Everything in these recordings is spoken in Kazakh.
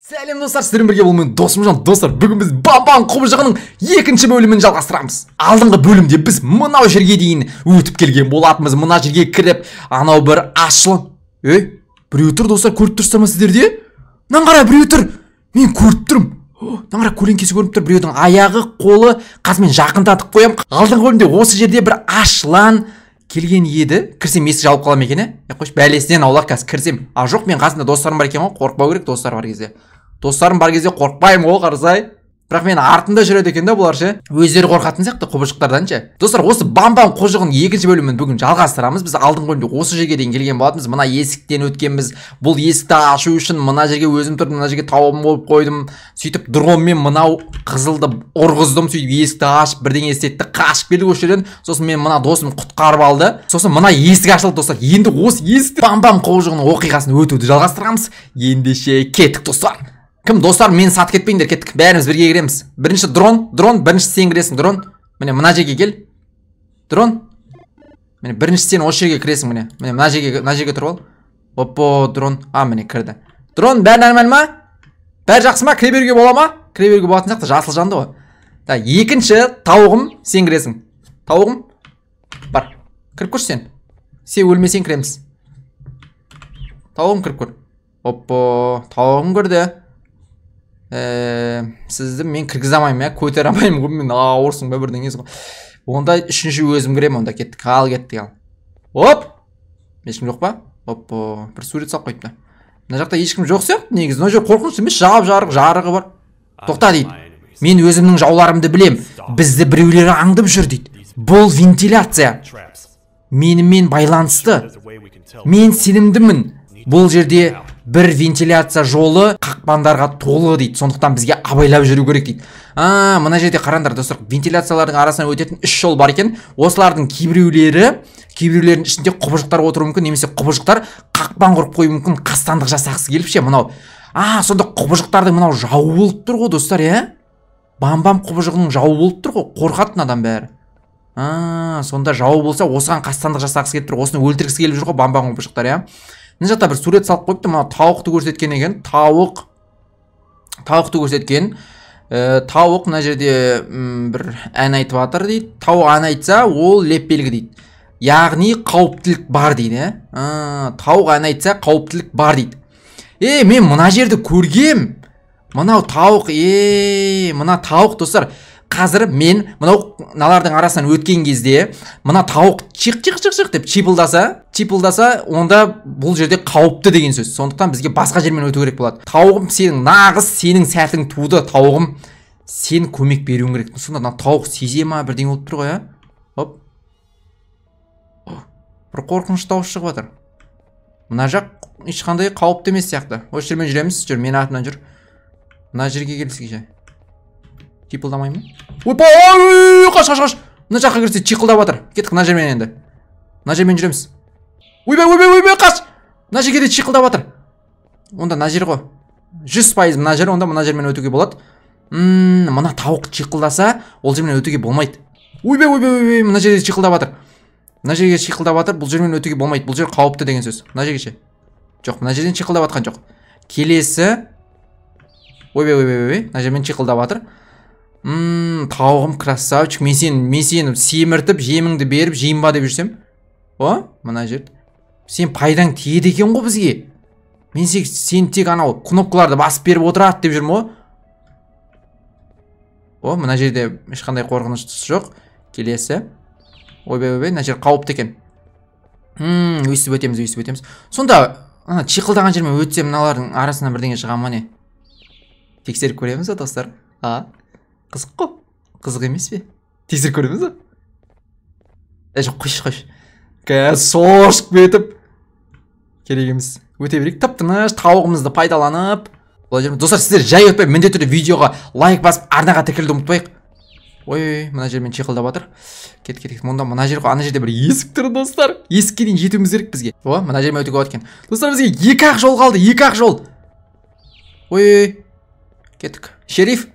Сәлем достар, сіздермен бірге болумен досымжан. Достар, бүгін біз Бам-Бам құбыжығының екінші бөлімін жалғастырамыз. Алдыңғы бөлімде біз мынау жерге дейін өтіп келген болатынбыз. Мына жерге кіріп, анау бір ашылын. Біреу тұр достар, көріп тұрсыздар ма сіздерде? Мынаны қара, біреу тұр. Мен көріп тұрмын. Мынаны қара, көлеңкесі көрініп тұр. Біреудің аяғы, қолы, қазір мен жақындатып қоямын. Алдыңғы бөлімде осы жерде бір ашылан келген еді. Кірсем есік жауып қалам екен, қойшы, бәлесінен аулақ қазір кірсем. Жоқ, мен қасында достарым бар екен ғой, қорықпау керек достар бар кезде. Достарым бар кезде қорықпаймын ғой, қарасай. Бірақ мен артында жүреді екен да бұлар ше. Өздері қорқатын сияқты құбыжықтардан ше. Достар, осы Бам-Бам құбыжығының екінші бөлімін бүгін жалғастырамыз. Біз алдыңғы бөлімде осы жерге дейін келген болатынбыз. Мына есіктен өткенбіз. Бұл есікті ашу үшін мына жерге өзім тұрдым, мына жерге тауым болып қойдым. Сөйтіп дронмен мынау қызылды ұрғыздым, сөйтіп есікті ашып бірдеңе істетті, қашып келді осы жерден. Сосын мен мына досым құтқарып алды. Сосын мына есік ашылды достар. Енді осы есікті Бам-Бам құбыжығының оқиғасын өтуді жалғастырамыз. Ендеше кеттік достар. Кім достар, мен сатып кетпейіндер, кеттік. Бәріміз бірге кіреміз. Бірінші дрон, бірінші сен кіресің, дрон. Міне мына жерге кел. Дрон. Міне бірінші сен осы жерге кіресің, міне. Міне мына жерге тұрып ал. Оппо, дрон. Міне кірді. Дрон, бәрі нормал ма? Бәрі жақсы ма? Кіре беруге бола ма? Кіре беруге болатын сияқты, жасыл жанды ғой. Екінші тауығым, сен кіресің. Тауығым. Бар. Кіріп көрші сен. Сен өлмесең кіреміз. Тауығым кіріп көр. Оппо, тауығым кірді. Сізді мен кіргізе алмаймын, көтер алмаймын ғой, мен ауырсың ба бірдеңесі ғой. Онда үшінші өзім кірем, онда кеттік, кеттік ал. Оп! Ешкім жоқ па? Оппо, бір сурет салып қойыпты. Мына жақта ешкім жоқ сияқты, негізі. Мына жер қорқынышты емес, жарығы бар. Тоқта дейді. Мен өзімнің жауларымды білем. Бізді біреулері аңдып жүр дейді. Бұл вентиляция. Менімен байланысты. Мен сенімдімін. Бұл жерде бір вентиляция жолы қақпандарға толы дейді. Сондықтан бізге абайлап жүру керек дейді. Мына жерде қараңдар достар, вентиляциялардың арасынан өтетін 3 жол бар екен. Осылардың кейбіреулердің ішінде құбыжықтар отыруы мүмкін, немесе құбыжықтар қақпан құрып қою мүмкін, қастандық жасақсы келіп ше, мынау. Сонда құбыжықтардың мынау жауы болып тұр ғой достар, Бам-Бам құбыжығының жауы болып тұр ғой, қорқатын адам бәрі. Сонда жауы болса, осыған қастандық жасақсы келіп тұр, осыны өлтіргісі келіп жүр ғой Бам-Бам құбыжықтар, Мына жақта бір сурет салып қойыпты, мына тауықты көрсеткен екен. Тауықты көрсеткен. Тауық мына жерде бір ән айтып жатыр дейді. Тауық ән айтса, ол леп белгі дейді. Яғни қауіптілік бар дейді. Тауық ән айтса, қауіптілік бар дейді. Мен мына жерді көргем. Мынау тауық, мына тауық достар. Қазір мен мыналардың арасынан өткен кезде мына тауық чиқ деп чипылдаса, онда бұл жерде қауіпті деген сөз. Сондықтан бізге басқа жермен өту керек болады. Тауығым, сенің сәтің туды, тауығым. Сен көмек беруің керек. Сонда тауық сезе ма бірдеңе болып тұр ғой, Оп. Бір қорқыныш дауыс шығып жатыр. Мына жақ ешқандай қауіпті емес сияқты. Осы жермен жүреміз, мен артынан жүр. Мына жерге келсек чипылдамаймын. Қаш. Мына жаққа кірсе чиқылдап жатыр. Кеттік мына жермен енді. Мына жермен жүреміз. Ойбай, қаш. Мына жерге де чиқылдап жатыр. Онда мына жер ғой. 100% мына жер, онда мына жермен өтуге болады. Мына тауық чиқылдаса, ол жермен өтуге болмайды. Ойбай, мына жерге чиқылдап жатыр. Мына жерге чиқылдап жатыр, бұл жермен өтуге болмайды. Бұл жер қауіпті деген сөз. Мына жерге ше. Жоқ, мына жерден чиқылдап жатқан жоқ. Келесі. Ойбай, мына жермен чиқылдап жатыр. Тауығым красавчик, мен сені семіртіп, жеміңді беріп, жейін ба деп жүрсем. Мына жер. Сен пайдаң тиеді екен ғой бізге. Мен сен тек анау кнопкаларды басып беріп отырады деп жүрмін ғой. Мына жерде ешқандай қорқыныш жоқ. Келесі. Ойбай, мына жер қауіпті екен. Өйстіп өтеміз. Сонда чиқылдаған жермен өтсем, мыналардың арасынан бірдеңе шыға ма не? Тексеріп көреміз достар. Қызық қой. Қызық емес пе? Тексеріп көреміз ба? Жоқ, қойш. Сошық бетіп. Керек емес. Өте берейік. Тып-тыныш тауығымызды пайдаланып. Достар, сіздер жай өтпей, міндетті түрде видеоға лайк басып, арнаға тіркелуді ұмытпайық. Мына жермен чиқылдап жатыр. Кет. Мұнда мына жер ғой, ана жерде бір есік тұр достар. Есікке дейін жетуіміз керек бізге. Мына жермен өтуге болады екен. Достар, бізге 2-ақ жол қалды, 2-ақ жол. Кеттік. Шериф.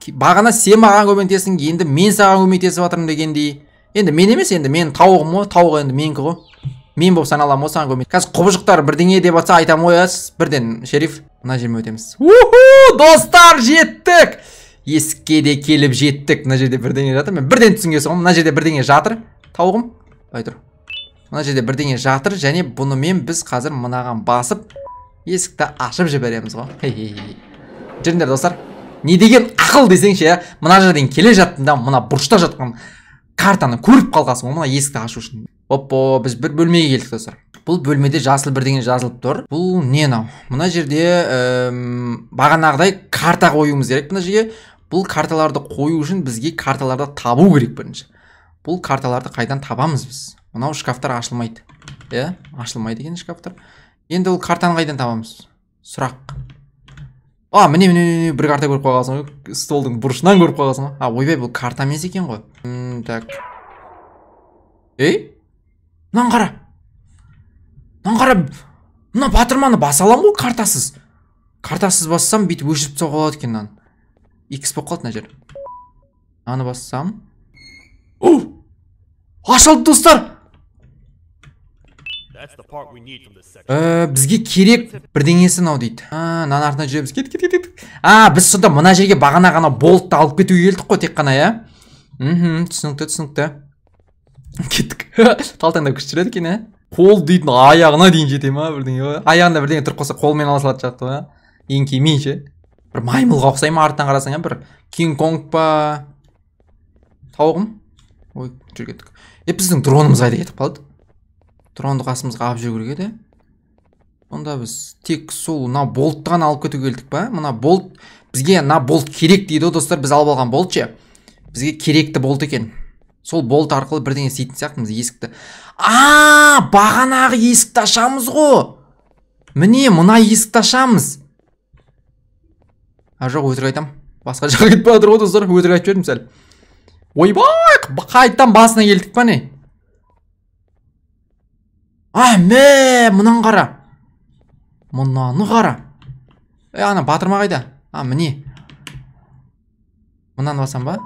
Бағана сен маған көмектесің, енді мен саған көмектесіп жатырмын дегендей. Енді мен емес, енді мен тауығым ғой, тауық енді менікі ғой. Мен болып саналамын ғой саған көмек. Қазір құбыжықтар бірдеңе деп жатса айтамын ғой, бірден шериф. Мына жермен өтеміз. Достар, жеттік. Есікке де келіп жеттік. Мына жерде бірдеңе жатыр. Мен бірден түсінге соғым. Мына жерде бірдеңе жатыр. Тауығым. Ай тұр. Мына жерде бірдеңе жатыр. Және бұнымен біз қазір мынаған басып есікті ашып жібереміз ғой. Жүріңдер достар. Не деген ақыл десеңші, иә? Мына жерден келе жаттым да, мына бұрышта жатқан картаны көріп қалғасың ғой, мына есікті ашу үшін. Оппо, біз бір бөлмеге келдік достар. Бұл бөлмеде жасыл бірдеңе жазылып тұр. Бұл не мынау? Мына жерде бағанағыдай карта қоюымыз керек мына жерге. Бұл карталарды қою үшін бізге карталарды табу керек бірінші. Бұл карталарды қайдан табамыз біз? Мынау шкафтар ашылмайды. Иә, ашылмайды екен шкафтар. Енді ол картаны қайдан табамыз? Сұрақ. Міне бір карта көріп қойғансың ғой. Столдың бұрышынан көріп қойғансың ғой. Ойбай, бұл карта емес екен ғой. Так. Мынаны қара. Мынаны қара. Мына батырманы баса аламын ғой картасыз. Картасыз бассам бүйтіп өшіріп тастауға болады екен мынаны. X болып қалды мына жер. Мынаны бассам. Ашылды достар. Бізге керек бірдеңесі мынау дейді. Мынаның артынан жүреміз. Кет. Біз сонда мына жерге бағана ғана болтты алып кетуге келдік қой тек қана, иә? Түсінікті. Кеттік. Талтаңдап күш жүреді екен, иә? Қол дейтін аяғына дейін жете ма бірдеңе ғой? Аяғында бірдеңе тұрып қалса қолмен ала салады жақты ғой, иә? Ең кемейші. Бір маймылға ұқсай ма артынан қарасаң, иә? Бір Кинг-Конг па? Тауығым? Ой, жүр кеттік. Біздің дронымыз қайда кетіп қалды? Дронды қасымызға алып жүру керек еді. Онда біз тек сол мына болтты ғана алып кетуге келдік па? Мына болт бізге мына болт керек дейді ғой достар. Біз алып алған болт ше. Бізге керекті болт екен. Сол болт арқылы бірдеңе істейтін сияқтымыз есікті. Бағанағы есікті ашамыз ғой. Міне мына есікті ашамыз. Жоқ, өтірік айтам. Басқа жаққа кетіп бара жатыр ғой достар. Өтірік айтып жібердім сәл. Ойбай, қайттан басына келдік па не? Мұнан қара. Мұнаны қара. Ана батырма қайда? Міне. Мұнан басам ба?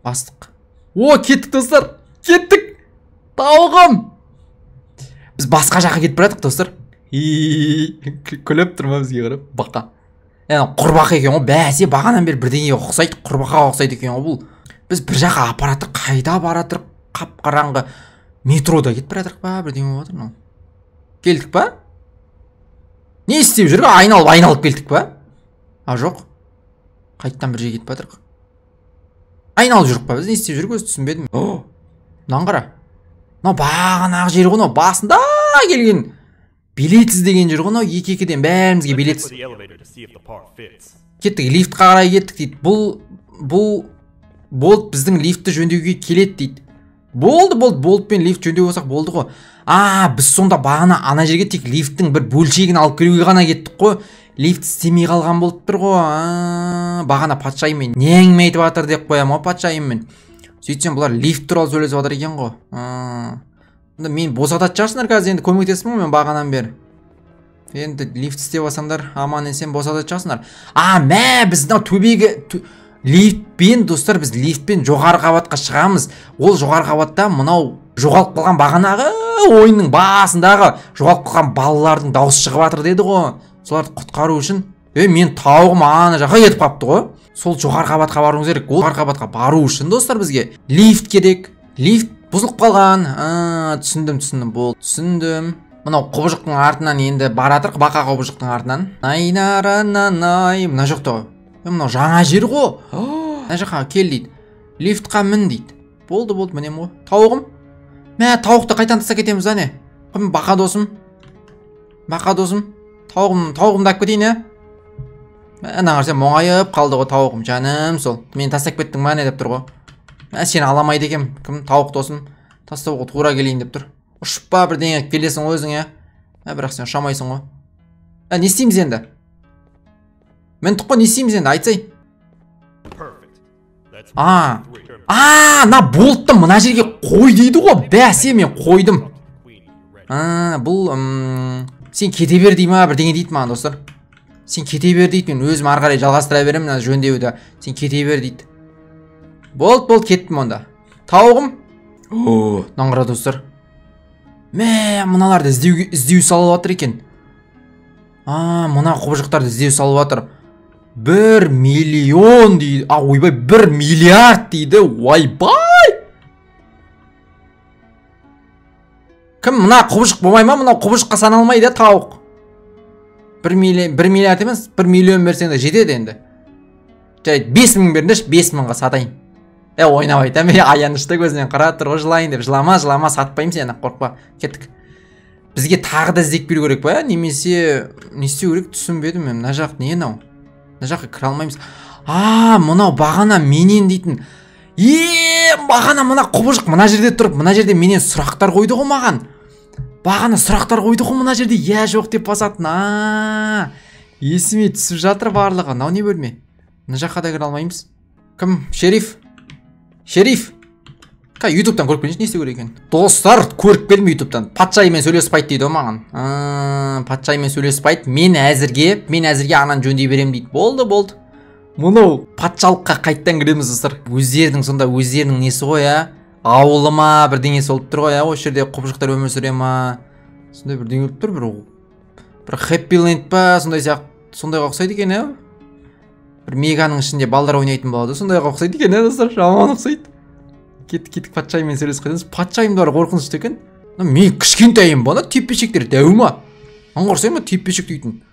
Бастық. Кеттік достар. Кеттік. Тауығым. Біз басқа жаққа кетіп барадық достар. Күліп тұрма бізге қарап. Бақа. Құрбақа екен ғой. Бәсе бағанан бері бірдеңеге ұқсайды. Құрбақаға ұқсайды екен ғой бұл. Біз бір жаққа апаратыр. Қайда баратыр? Қап-қараңғы. Метрода кетіп баратырық па? Бірдеңе болып отыр. Келдік па? Не істеп жүріп? Айналып келдік па? Жоқ. Қайттан бір жерге кетіп баратырық. Айналып жүріп па? Біз не істеп жүріп? Өзі түсінбедім. Мынаны қара. Мынау бағанағы жер ғой, басында келген билет іздеген жер ғой, екі-екіден бәрімізге билет. Кеттік, лифтқа қарай кеттік дейді. Бұл болт біздің лифтті жөндеуге келеді дейді. Болтпен лифт жөндеу болсақ болды ғой. Біз сонда бағана ана жерге тек лифттің бір бөлшегін алып келуге ғана кеттік қой. Лифт істемей қалған болып тұр ғой. Бағана патшайыммен не әңгіме айтып жатыр деп қоямын ғой патшайыммен. Сөйтсем бұлар лифт туралы сөйлесіп жатыр екен ғой. Мен босататын шығарсыңдар қазір, енді көмектесіп мен бағанан бері. Енді лифт істеп алсаңдар, аман есен босататын шығарсыңдар. Біз мынау төбеге лифтпен достар, біз лифтпен жоғары қабатқа шығамыз. Ол жоғары қабатта мынау жоғалып қалған бағанағы ойынның басындағы жоғалып қалған балалардың дауысы шығып жатыр деді ғой. Соларды құтқару үшін мен тауығым ана жаққа кетіп қалыпты ғой. Сол жоғары қабатқа баруымыз керек. Ол жоғары қабатқа бару үшін достар бізге лифт керек. Лифт бұзылып қалған. Түсіндім, болды. Түсіндім. Мынау құбыжықтың артынан енді баратыр, бақа құбыжықтың артынан. Мына жоқты ғой. Мынау жаңа жер ғой. Мына жаққа кел дейді. Лифтқа мін дейді. Болды, мінем ғой. Тауығым. Тауықты қайтан тастап кетеміз да не? Бақа досым. Тауығымды алып кетейін, ә? Ана қарасам мұңайып қалды ғой тауығым, жаным сол. Мен тастап кеттің ма не деп тұр ғой. Сені аламайды екем. Кім? Тауық досым. Тастауға тура келейін деп тұр. Ұшып па бірдеңе келесің өзің, ә? Бірақ сен ұшамайсың ғой. Не істейміз енді? Мен тұққа не істейміз енді? Айтсай. На болтты мына жерге қой дейді ғой. Бәсе мен қойдым. Бұл сен кете бер дей ма бірдеңе дейді маған достар. Сен кете бер дейді, мен өзім ары қарай жалғастыра беремін мына жөндеуді. Сен кете бер дейді. Болды, кеттім онда. Тауығым. Наңғыра достар. Мыналарды іздеу салып жатыр екен. Мына құбыжықтарды іздеу салып жатыр. 1 миллион дейді. Ойбай, 1 миллиард дейді. Ойбай! Кім мына құбыжық болмай ма? Мына құбыжыққа саналмайды тауық. 1 миллиард емес, 1 миллион берсең де жетеді енді. Жай 5000 беріңдерші, 5000-ға сатайын. Ойнап айтам, аянышты көзінен қарап тұр ғой, жылайын деп. Жылама, сатпаймын сені, қорқпа. Кеттік. Бізге тағы да іздеп беру керек па? Немесе не істеу керек түсінбедім мен. Мына жақ не мынау? Мына жаққа кіре алмаймыз. Мынау бағана менен дейтін. Бағана мына құбыжық мына жерде тұрып, мына жерде менен сұрақтар қойды ғой маған. Бағана сұрақтар қойды ғой мына жерде. Жоқ деп басатын. Есіме түсіп жатыр барлығы. Мынау не бөлме? Мына жаққа да кіре алмаймыз. Кім? Шериф. Ютубтан көріп келіңізші, не істеу керек екен? Достар, көріп келдім Ютубтан. Патшаймен сөйлеспайды дейді маған. Патшаймен сөйлеспайды. Мен әзірге анан жөндей берем дейді. Болды. Мұнау патшалыққа қайттан кіреміз достар. Өздерінің несі ғой, ауылы ма, бірдеңесі болып тұр ғой, осы жерде құбыжықтар өмір сүре ма? Сондай бірдеңе болып тұр, бір хэппиленд па, сондайға ұқсайды екен, бір меганың ішінде балдар ойнайтын болады, сондайға ұқсайды екен, достар, жаман ұқсайды. Кеттік патшаймен сөйлесіп қайтамыз. Патшайым да қорқынышты екен. Мен кішкентайым ба, теппешектер дәу ма? Аңғарсай ма теппешек дейтін?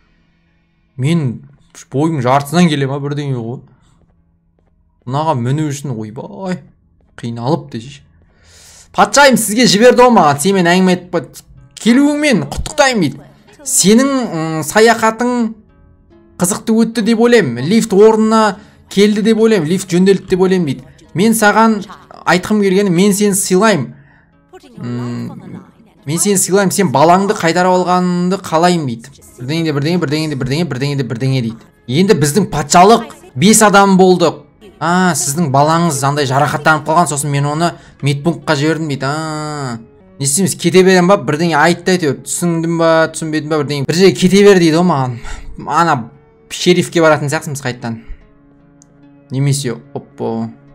Мен бойым жартысынан келе ма бірдеңе ғой. Мынаға міну үшін ойбай қиналып деші. Патшайым сізге жіберді ғой маған, сенімен әңгіме айтып келуіңмен құттықтаймын дейді. Сенің саяхатың қызықты өтті деп ойлаймын. Лифт орнына келді деп ойлаймын. Лифт жөнделді деп ойлаймын дейді. Мен саған айтқым келгені, мен сені сыйлаймын. Сен балаңды қайтарып алғаныңды қалаймын дейді. Бірдеңе дейді. Енді біздің патшалық 5 адам болдық. Сіздің балаңыз андай жарақаттанып қалған, сосын мен оны медпунктқа жібердім дейді. Не істейміз, кете берем ба? Бірдеңе айтты әйтеуір. Түсіндің ба, түсінбедің ба, бірдеңе. Бір жерге кете бер дейді ғой маған. Ана шерифке баратын сияқтымыз қайттан. Немесе,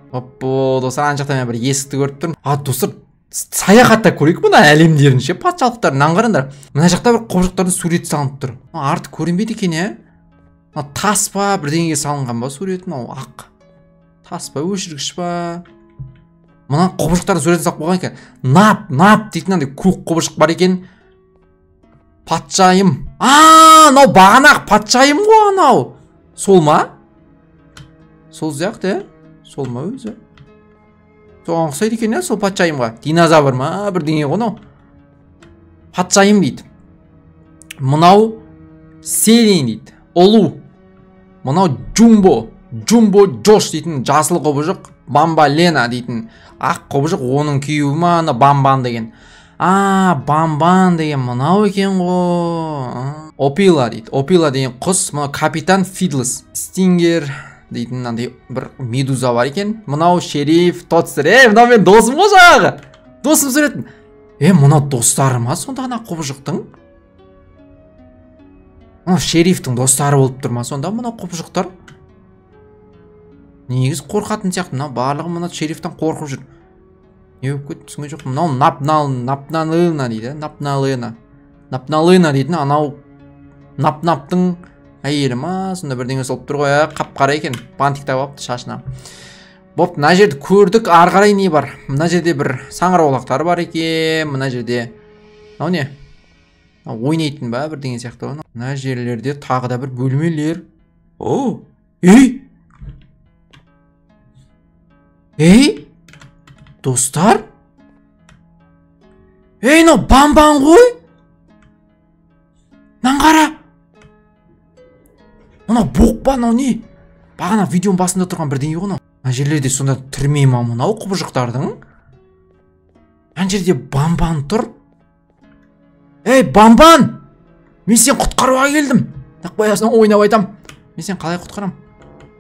достар, ана жақта мен бір есікті көріп тұрмын. Достар, саяхатта көрейік мұна әлемдерін ше, патшалықтарын аңғарыңдар. Мына жақта бір құбыжықтардың суреті салынып тұр. Арты көрінбейді екен, тас па, бірдеңеге салынған ба суретін, ақ. Тас па, өшіргіш па. Мына құбыжықтардың суретін салып қойған екен. Нап дейтін андай көк құбыжық бар екен. Патшайым. Мынау бағанақ патшайым ғой анау. Сол ма? Сол сияқты, сол ма өзі? Соған ұқсайды екен, сол патшайымға. Динозавр ма, бірдеңе ғой мынау. Патшайым дейді. Мынау Селин дейді. Олу. Мынау Джумбо Джош дейтін жасыл құбыжық. Бамба Лена дейтін ақ құбыжық, оның күйеуі ма, Бамбан деген. Бамбан деген мынау екен ғой. Опила дейді. Опила деген құс. Мынау капитан Фидлес. Стингер дейтін андай бір медуза бар екен. Мынау шериф Тотстер. Мынау мен досым ғой жаңағы. Досым суретін. Мынау достары ма сонда ана құбыжықтың? Мынау шерифтің достары болып тұр ма сонда мынау құбыжықтар? Негіз қорқатын сияқты. Мынау барлығы мынау шерифтен қорқып жүр. Не болып кетті түсінген жоқ. Мынау Напналына дейді. Напналына дейтін анау Наптың әйелі ма, сонда бірдеңе солып тұр ғой, қап-қара екен, бантик тағып алыпты шашына. Мына жерді көрдік, ары қарай не бар? Мына жерде бір саңырауқұлақтар бар екен, мына жерде. Мынау не? Ойнайтын ба, бірдеңе сияқты. Мына жерлерде тағы да бір бөлмелер. Достар? Мынау Бамбан ғой? Наңғара? Мынау боқ па, мынау не? Бағана видеоның басында тұрған бірдеңе ғой мынау. Мына жерлерде сонда түрме ма мынау құбыжықтардың? Мына жерде Бамбан тұр. Бамбан! Мен сен құтқаруға келдім. Қоясың, ойнап айтам. Мен сен қалай құтқарам?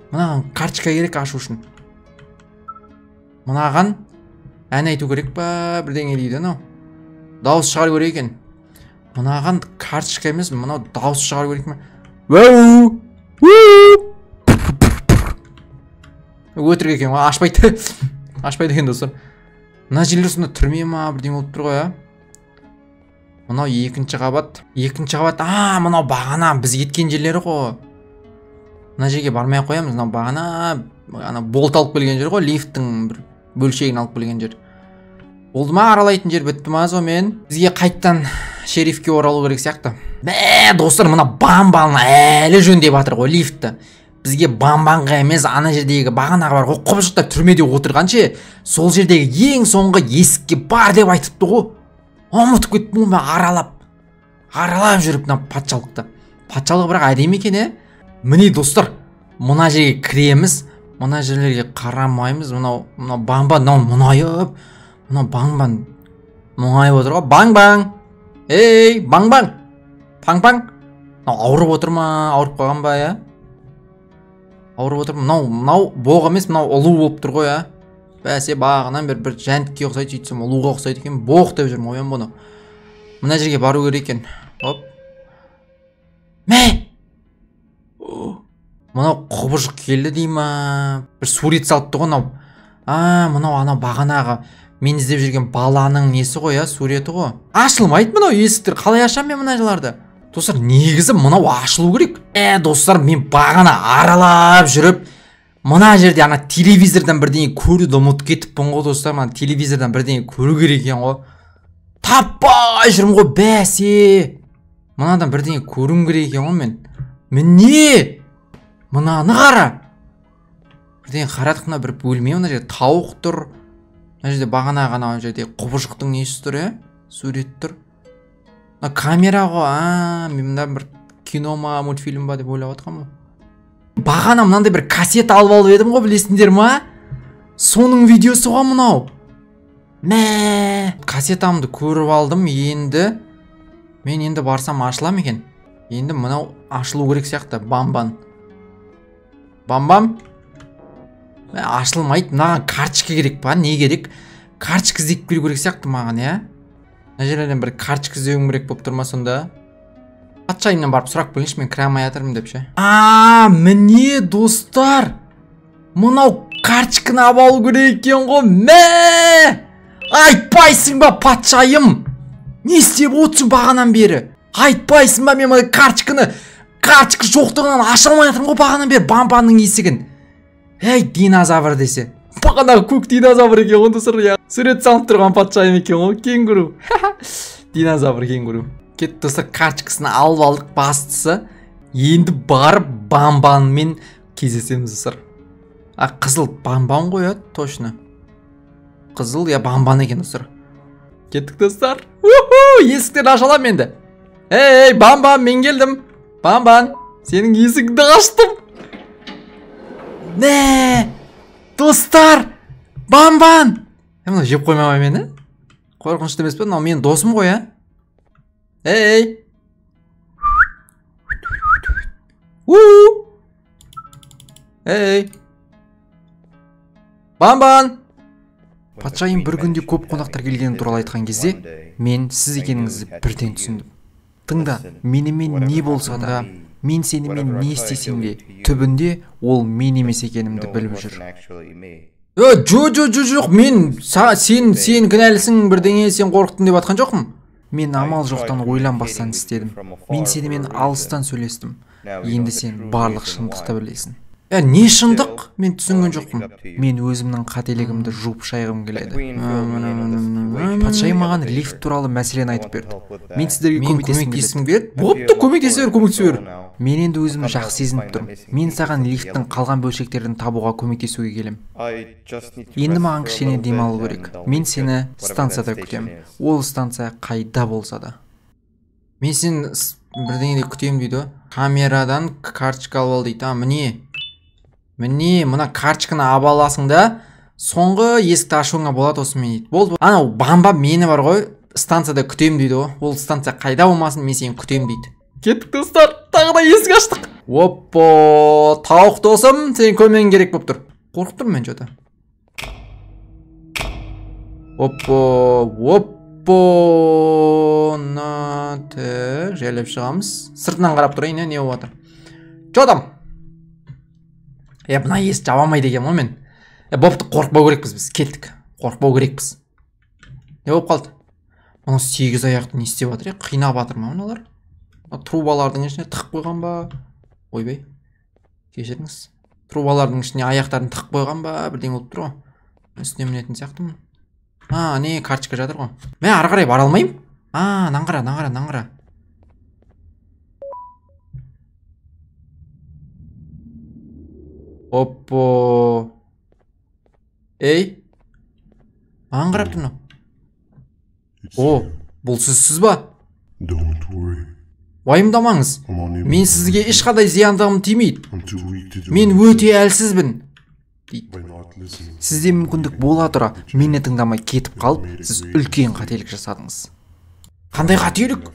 Мынаған карточка керек ашу үшін. Мынаған ән айту керек па, бірдеңе дейді мынау. Дауыс шығару керек екен. Мынаған карточка емес, мынау дауыс шығару керек ме? Өтірік екен ғой, ашпайды. Ашпайды екен достар. Мына жерлер сонда түрме ма, бірдеңе болып тұр ғой, Мынау екінші қабат. Мынау бағана біз кеткен жерлері ғой. Мына жерге бармай қоямыз. Мынау бағана болт алып келген жер ғой, лифттің бір бөлшегін алып келген жер. Болды ма аралайтын жер бітті ма сонымен? Бізге қайттан шерифке оралу керек сияқты. Достар, мына бамбан әлі жөндеп жатыр ғой лифтті. Бізге бамбанға емес, ана жердегі бағанаға бар ғой, құбыжықтар түрмеде отырғанше, сол жердегі ең соңғы есікке бар деп айтыпты ғой. Ұмытып кеттім ғой, аралап жүріп мына патшалықты. Патшалық бірақ әдемі екен, Міне достар, мына жерге кіреміз, мына жерлерге қарамаймыз. Мынау бамбан, мұнайып, мынау бамбан мұнайып отыр ғой. Баң-баң. Ей, баң-баң. Паң-паң. Ауырып отыр ма? Ауырып қалған ба, Ауырып отыр. Мынау боқ емес, мынау ұлу болып тұр ғой, Бәсе бағынан бір жәндікке ұқсайды, сөйтсем ұлуға ұқсайды екен. Боқ деп жүрмін, ойын бұны. Мына жерге бару керек екен. Оп. Мынау құбыжық келді дей ма? Бір сурет салыпты ғой мынау. Мынау бағанағы мен іздеп жүрген баланың несі ғой, суреті ғой. Ашылмайды мынау есіктер. Қалай ашам мен мына жерларды? Достар, негізі мынау ашылу керек. Достар, мен бағана аралап жүріп, мына жерде телевизордан бірдеңе көруді ұмытып кетіппін ғой, достар. Мына телевизордан бірдеңе көру керек екен ғой. Таппай жүрмін ғой, бәсе. Мынадан бірдеңе көрім керек екен ғой мен. Міне! Мынаны қара. Бірдеңе қарадық, мына бір бөлме, мына жерде тауық тұр. Мына жерде бағана ғана жерде құбыжықтың несі тұр, сурет тұр. Камера ғой, мен мында бір кино ма, мультфильм ба деп ойлап отқам ғой. Бағана мынандай бір кассет алып алып едім ғой, білесіңдер ма? Соның видеосы ғой мынау. Кассетамды көріп алдым, мен енді барсам ашылам екен. Енді мынау ашылу керек сияқты, бамбан. Бамбам. Ашылмайды, мынаған карточка керек па, не керек? Карточка іздеп беру керек сияқты маған, Мына жерлерден бір карточка іздеуім керек болып тұрма сонда. Патшайымнан барып сұрақ біліңші, мен кіре алмай жатырмын деп ше. Міне достар. Мынау карточканы алып алу керек екен ғой. Айтпайсың ба патшайым? Не істеп отырсың бағанан бері? Айтпайсың ба мен мына карточка жоқтығынан аша алмай жатырмын ғой бағанан бері бамбанның есігін. Динозавр десе. Бағанағы көк динозавр екен ғой достар. Сурет салып тұрған патшайым екен ғой, кенгуру. Динозавр, кенгуру. Кетті достар, карточкасын алып алдық, бастысы. Енді барып бамбанмен кездесеміз достар. Қызыл бамбан ғой, точно. Қызыл, бамбан екен достар. Кеттік достар. Есіктен ашалам енді. Бамбан, мен келдім. Бамбан, сенің есігіңді аштым. Достар, бамбан. Мына жеп қоймай мені? Қорқынышты емес пе? Мынау менің досым ғой, Бамбан. Патшайым бір күнде көп қонақтар келгені туралы айтқан кезде, мен сіз екеніңізді бірден түсіндім. Тыңда, менімен не болса да, мен сенімен не істесем де, түбінде ол мен емес екенімді біліп жүр. Жоқ, мен сен кінәлісің бірдеңе, сен қорқыттың деп атқан жоқпын. Мен амал жоқтан ойланбастан істедім. Мен сенімен алыстан сөйлестім. Енді сен барлық шындықты білесің. Не шындық? Мен түсінген жоқпын. Мен өзімнің қателігімді жуып шайғым келеді. Патшайым маған лифт туралы мәселені айтып берді. Мен сіздерге көмектескім келеді. Бопты, көмектесе бер. Мен енді өзімді жақсы сезініп тұрмын. Мен саған лифттің қалған бөлшектерін табуға көмектесуге келем. Енді маған кішкене демалу керек. Мен сені станцияда күтемін. Ол станция қайда болса да. Мен сені бірдеңеде күтемін дейді. Камерадан карточка алып ал дейді. Міне, мына карточканы алып аласың да, соңғы есікті ашуыңа болады осымен дейді. Болды. Анау бамба мені бар ғой, станцияда күтем дейді ғой. Ол станция қайда болмасын, мен сені күтем дейді. Кеттік достар, тағы да есік аштық. Оппо, тауық досым, сен көмегің керек болып тұр. Қорқып тұрмын мен жота. Оппо, жайлап шығамыз. Сыртынан қарап тұрайын, не болып жатыр. Жотам. Мына есік жаба алмайды екен ғой мен. Бопты, қорықпау керекпіз біз, кеттік. Қорықпау керекпіз. Не болып қалды? Ана 8 аяқты не істеп жатыр? Қинап жатыр ма мыналар? Трубалардың ішіне тығып қойған ба? Ойбай. Кешіріңіз. Трубалардың ішіне аяқтарын тығып қойған ба? Бірдеңе болып тұр ғой. Үстіне мінетін сияқтымын. Не карточка жатыр ғой. Мен ары қарай бара алмаймын? Наңғара. Оппо. Ей. Маған қарап тұр. Бұл сіз ба? Уайымдамаңыз. Мен сізге ешқандай зияндығым тимейді. Мен өте әлсізбін. Сізде мүмкіндік бола тұра, мені тыңдамай кетіп қалып, сіз үлкен қателік жасадыңыз. Қандай қателік?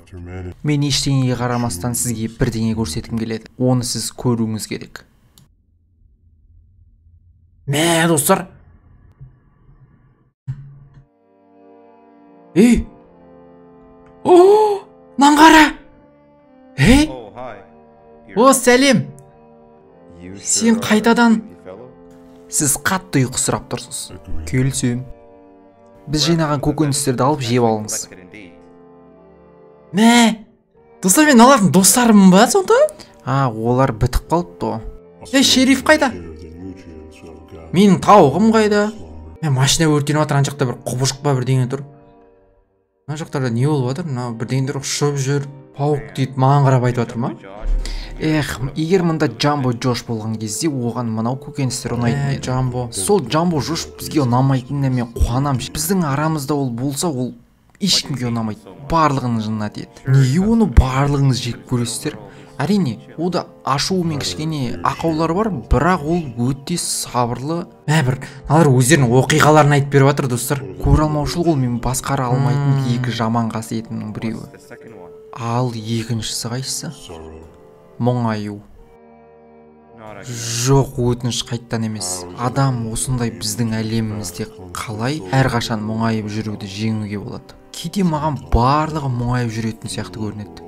Мен ештеңеге қарамастан сізге бірдеңе көрсеткім келеді. Оны сіз көруіңіз керек. Достар. Наңғара. Сәлем. Сен қайтадан. Сіз қатты ұйқысырап тұрсыз. Келсем. Біз жинаған көкөністерді алып жеп алыңыз. Достар, мен алатын достарым ба сонда? Олар бітіп қалыпты. Шериф қайда? Менің тауығым қайда? Машина өртеніп жатыр, ана жақта бір құбыжық па бірдеңе тұр. Мына жақтарда не болып жатыр? Бірдеңелер ұшып жүр. Пауық дейді, маған қарап айтып жатыр ма? Егер мұнда Джамбо Джош болған кезде оған мынау көкөністер ұнайтын еді. Сол Джамбо Джош бізге ұнамайтынына мен қуанам. Біздің арамызда ол болса, ол ешкімге ұнамайды. Барлығыңыз жынына тиеді. Неге оны барлығыңыз жек көресіздер? Әрине, ода ашуы мен кішкене ақаулары бар, бірақ ол өте сабырлы. Налар өздерінің оқиғаларын айтып беріп жатыр, достар. Көреалмаушылық ол мен басқара алмайтын екі жаман қасиетімнің біреуі. Ал екіншісі қайсысы? Мұңаю. Жоқ, өтініш қайттан емес. Адам осындай біздің әлемімізде қалай әрқашан мұңайып жүруді жеңуге болады. Кейде маған барлығы мұңайып жүретін сияқты көрінеді.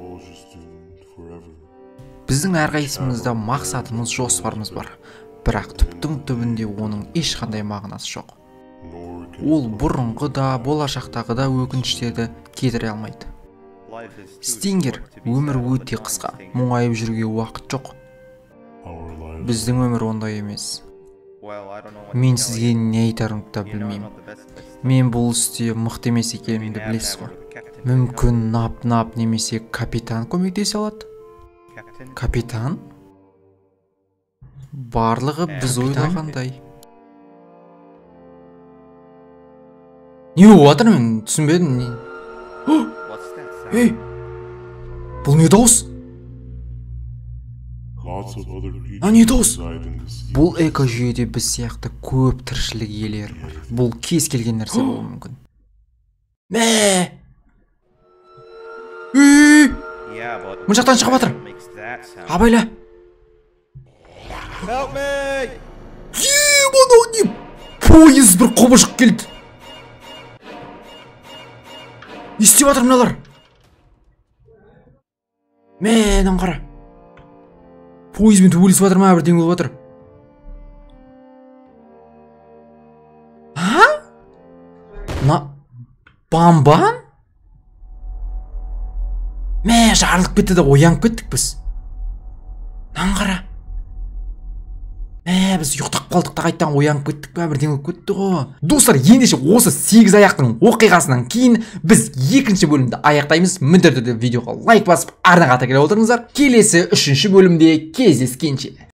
Біздің әрқайсымызда мақсатымыз, жоспарымыз бар. Бірақ түптің түбінде оның ешқандай мағынасы жоқ. Ол бұрынғы да, болашақтағы да өкініштерді кетіре алмайды. Стингер, өмір өте қысқа, мұңайып жүруге уақыт жоқ. Біздің өмір ондай емес. Мен сізге не айтарымды да білмеймін. Мен бұл істе мықты емес екенімді білесіз ғой. Мүмкін нап немесе капитан көмектесе алады. Капитан? Барлығы біз ойлағандай. Не болып жатыр, мен түсінбедім. Бұл не дауыс? Не дауыс? Бұл экожүйеде біз сияқты көп тіршілік иелері бар. Бұл кез келген нәрсе болуы мүмкін. Мұн жақтан шығып жатыр. Абайла. Мұнау не? Пойыз бір құбыжық келді. Не істеп жатыр мыналар? Менің қара. Пойызбен төбелесіп жатыр ма, бірдеңе болып жатыр. Бамбан? Жарылып кетті де оянып кеттік біз. Қара. Біз ұйықтап қалдық та қайттан оянып кеттік па, бірдеңе болып кетті ғой. Достар, ендеше осы 8 аяқтың оқиғасынан кейін біз екінші бөлімді аяқтаймыз. Міндетті түрде видеоға лайк басып, арнаға тіркеліп отырыңыздар. Келесі 3-ші бөлімде кездескенше.